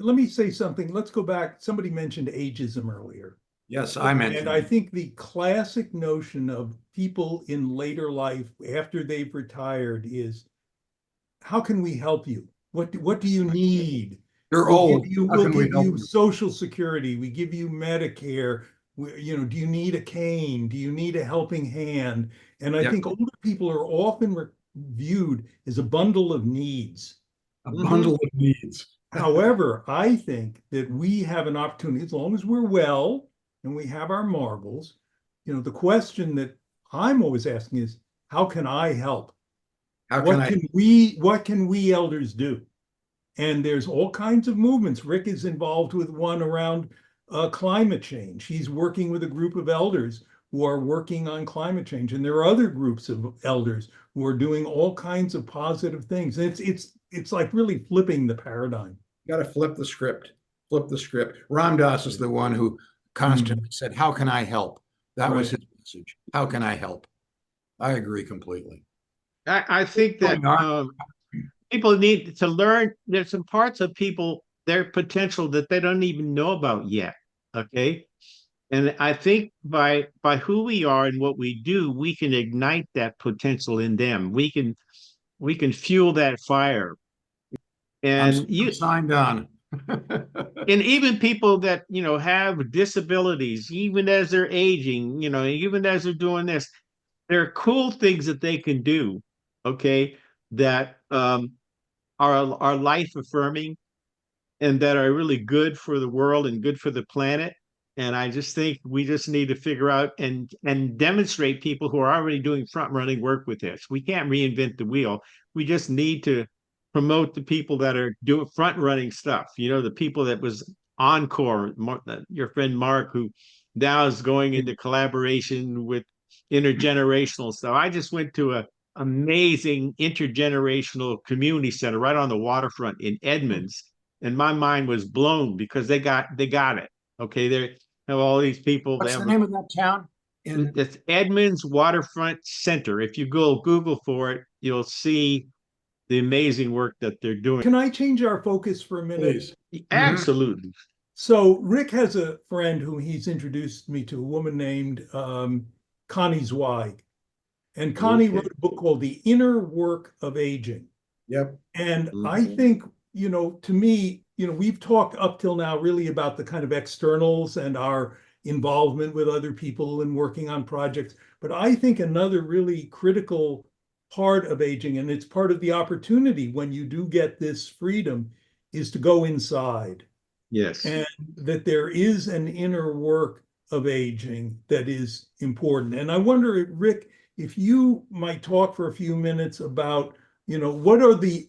let me say something. Let's go back. Somebody mentioned ageism earlier. Yes, I mentioned. And I think the classic notion of people in later life after they've retired is, how can we help you? What do you need? You're We'll old. we'll give you Social Security. We give you Medicare. Do you need a cane? Do you need a helping hand? And I think older people are often viewed as a bundle of needs. A bundle of needs. However, I think that we have an opportunity, as long as we're well and we have our marbles. The question that I'm always asking is, how can I help? What can we elders do? And there's all kinds of movements. Rick is involved with one around climate change. He's working with a group of elders who are working on climate change. And there are other groups of elders who are doing all kinds of positive things. And it's like really flipping the paradigm. You got to flip the script. Flip the script. Ram Dass is the one who constantly said, how can I help? That was his message. How can I help? I agree completely. I think that people need to learn. There's some parts of people, their potential that they don't even know about yet. Okay. And I think by who we are and what we do, we can ignite that potential in them. We can fuel that fire. And you signed on. And even people that, have disabilities, even as they're aging, even as they're doing this, there are cool things that they can do, okay, that are life affirming and that are really good for the world and good for the planet. And I just think we just need to figure out and demonstrate people who are already doing front running work with this. We can't reinvent the wheel. We just need to promote the people that are doing front running stuff. The people that was Encore, your friend Mark, who now is going into collaboration with intergenerational stuff. I just went to a amazing intergenerational community center right on the waterfront in Edmonds, and my mind was blown because they got it. Okay, they have all these people. What's the name of that town? It's Edmonds Waterfront Center. If you go Google for it, you'll see the amazing work that they're doing. Can I change our focus for a minute? Please. Absolutely. So Rick has a friend who he's introduced me to, a woman named Connie Zweig. And Connie wrote a book called The Inner Work of Aging. Yep. And I think, to me, we've talked up till now really about the kind of externals and our involvement with other people and working on projects. But I think another really critical part of aging, and it's part of the opportunity when you do get this freedom, is to go inside. Yes. And that there is an inner work of aging that is important. And I wonder, Rick, if you might talk for a few minutes about, what are the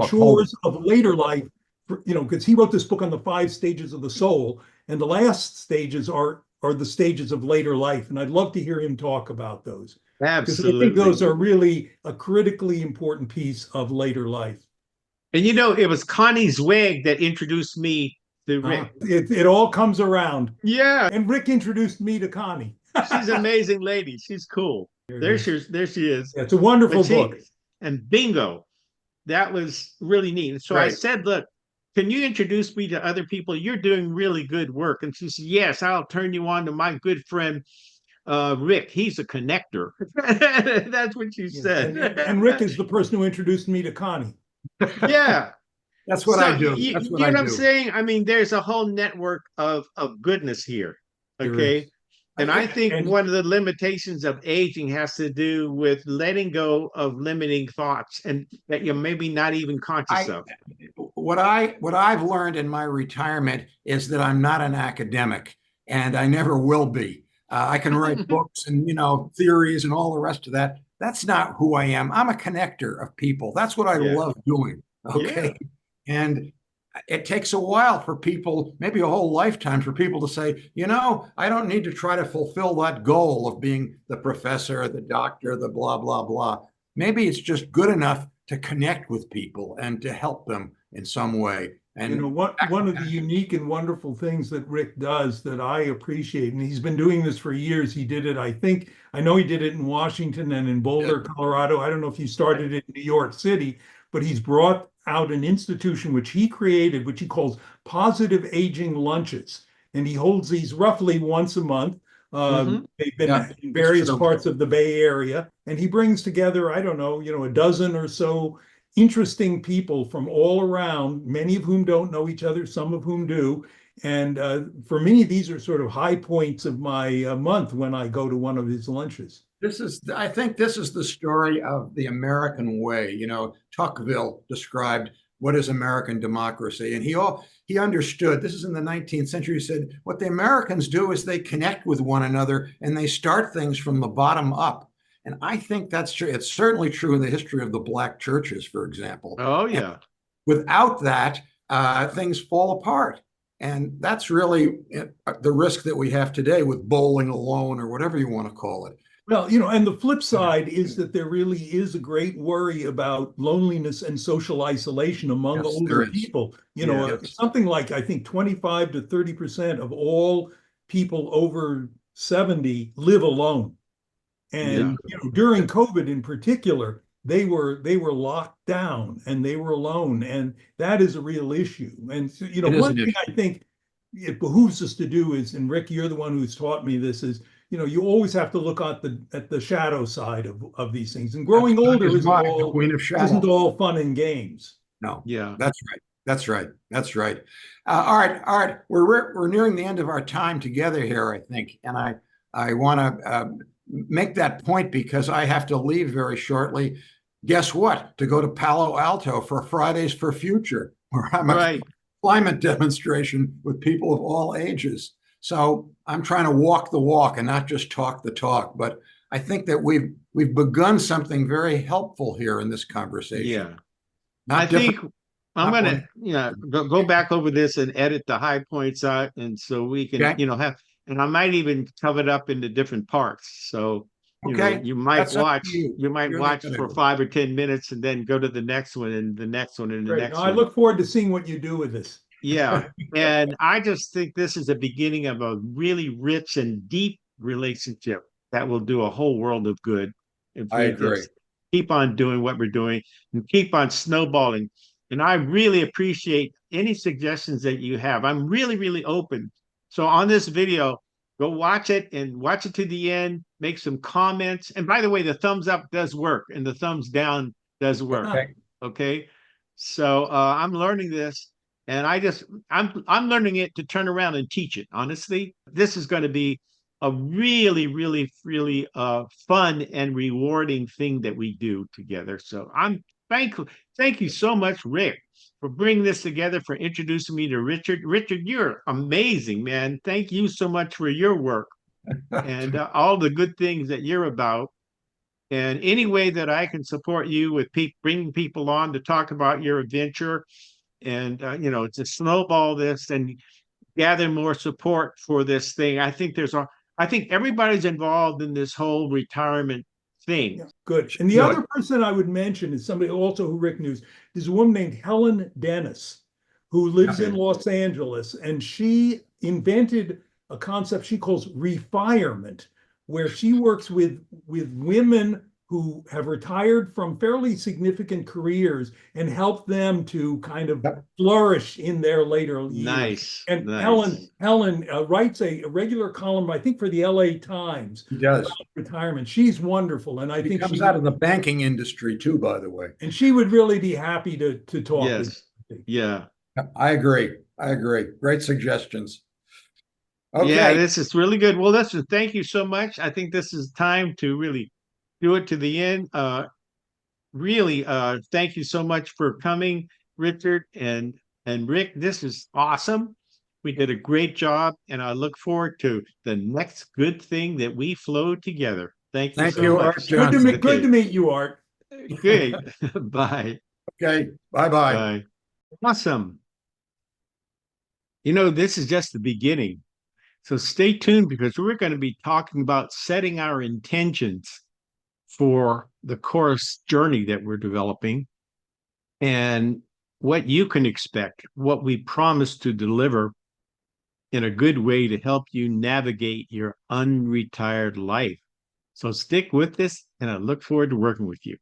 chores of later life, because he wrote this book on the 5 stages of the soul, and the last stages are the stages of later life. And I'd love to hear him talk about those. Absolutely. Because I think those are really a critically important piece of later life. And it was Connie Zweig that introduced me to Rick. It all comes around. Yeah. And Rick introduced me to Connie. She's an amazing lady. She's cool. There she is. Yeah, it's a wonderful book. And bingo, that was really neat. So I said, look, can you introduce me to other people? You're doing really good work. And she said, yes, I'll turn you on to my good friend, Rick. He's a connector. That's what she said. And Rick is the person who introduced me to Connie. Yeah. That's what I do. That's what I'm saying? I mean, there's a whole network of goodness here. Okay. And I think one of the limitations of aging has to do with letting go of limiting thoughts and that you're maybe not even conscious of. What I've learned in my retirement is that I'm not an academic, and I never will be. I can write books and theories and all the rest of that. That's not who I am. I'm a connector of people. That's what I love doing. Okay. Yeah. And it takes a while for people, maybe a whole lifetime, for people to say, I don't need to try to fulfill that goal of being the professor, the doctor, the blah, blah, blah. Maybe it's just good enough to connect with people and to help them in some way. And one of the unique and wonderful things that Rick does that I appreciate, and he's been doing this for years. He did it, I know he did it in Washington and in Boulder, Colorado. I don't know if he started it in New York City, but he's brought out an institution which he created, which he calls Positive Aging Lunches. And he holds these roughly once a month. They've been Yeah, in that's various true. parts of the Bay Area, and he brings together, I don't know, a dozen or so interesting people from all around, many of whom don't know each other, some of whom do. And for me, these are sort of high points of my month when I go to one of his lunches. I think this is the story of the American way. Tocqueville described what is American democracy, and he understood. This is in the 19th century. He said, what the Americans do is they connect with one another and they start things from the bottom up. And I think that's true. It's certainly true in the history of the Black churches, for example. Oh, And yeah. without that, things fall apart. And that's really the risk that we have today with bowling alone or whatever you want to call it. Well, and the flip side is that there really is a great worry about loneliness and social isolation among Yes, older there is. people. Yes. Something like, I think, 25 to 30% of all people over 70 live alone. Yeah. And during COVID in particular, they were locked down and they were alone, and that is a real issue. And so, It is one an thing issue. I think it behooves us to do is, and Rick, you're the one who's taught me this, is you always have to look at the shadow side of these things. And growing That's older his isn't mind, the all Queen of isn't Shadow. all fun and games. No, Yeah. that's right. That's right. That's right. All right. All right. We're nearing the end of our time together here, I think, and I want to make that point because I have to leave very shortly. Guess what? To go to Palo Alto for Fridays for Future, where I'm a Right. climate demonstration with people of all ages. So I'm trying to walk the walk and not just talk the talk. But I think that we've begun something very helpful here in this conversation. Yeah. Not I think different. I'm Not gonna, go back over this and edit the high points out, and so we can, Okay. have, and I might even cover it up into different parts. So, Okay. you might That's up watch, to you. You're the for editor. 5 or 10 minutes, and then go to the next one, and the next one, and the Great. Now, next I one. look forward to seeing what you do with this. Yeah. And I just think this is the beginning of a really rich and deep relationship that will do a whole world of good if I we agree. just keep on doing what we're doing and keep on snowballing. And I really appreciate any suggestions that you have. I'm really, really open. So on this video, go watch it and watch it to the end, make some comments. And by the way, the thumbs up does work and the thumbs down does work. Okay. Okay. So I'm learning this. And I'm learning it to turn around and teach it. Honestly, this is going to be a really, really, really fun and rewarding thing that we do together. So I'm thankful. Thank you so much, Rick, for bringing this together, for introducing me to Richard. Richard, you're amazing, man. Thank you so much for your work and all the good things that you're about. And any way that I can support you with bringing people on to talk about your adventure and to snowball this and gather more support for this thing. I think everybody's involved in this whole retirement thing. Yeah, good. And the other person I would mention is somebody also who Rick knows. There's a woman named Helen Dennis who lives in Los Angeles, and she invented a concept she calls refirement, where she works with women who have retired from fairly significant careers and help them to kind of flourish in their later years. Nice. And nice. Helen writes a regular column, I think, for the LA Times. He does. About retirement. She's wonderful, and I He think comes out of the banking industry too, by the way. and she would really be happy to talk with Yes. you. Yeah. I agree. I agree. Great suggestions. Okay. Yeah, this is really good. Well, listen, thank you so much. I think this is time to really do it to the end. Really, thank you so much for coming, Richard and Rick. This is awesome. We did a great job, and I look forward to the next good thing that we flow together. Thank you Thank so you, much. Art Johnson. Good to meet you, Art. Good. Bye. Okay. Bye-bye. Bye. Awesome. This is just the beginning. So stay tuned because we're going to be talking about setting our intentions for the course journey that we're developing and what you can expect, what we promise to deliver in a good way to help you navigate your unretired life. So stick with this, and I look forward to working with you.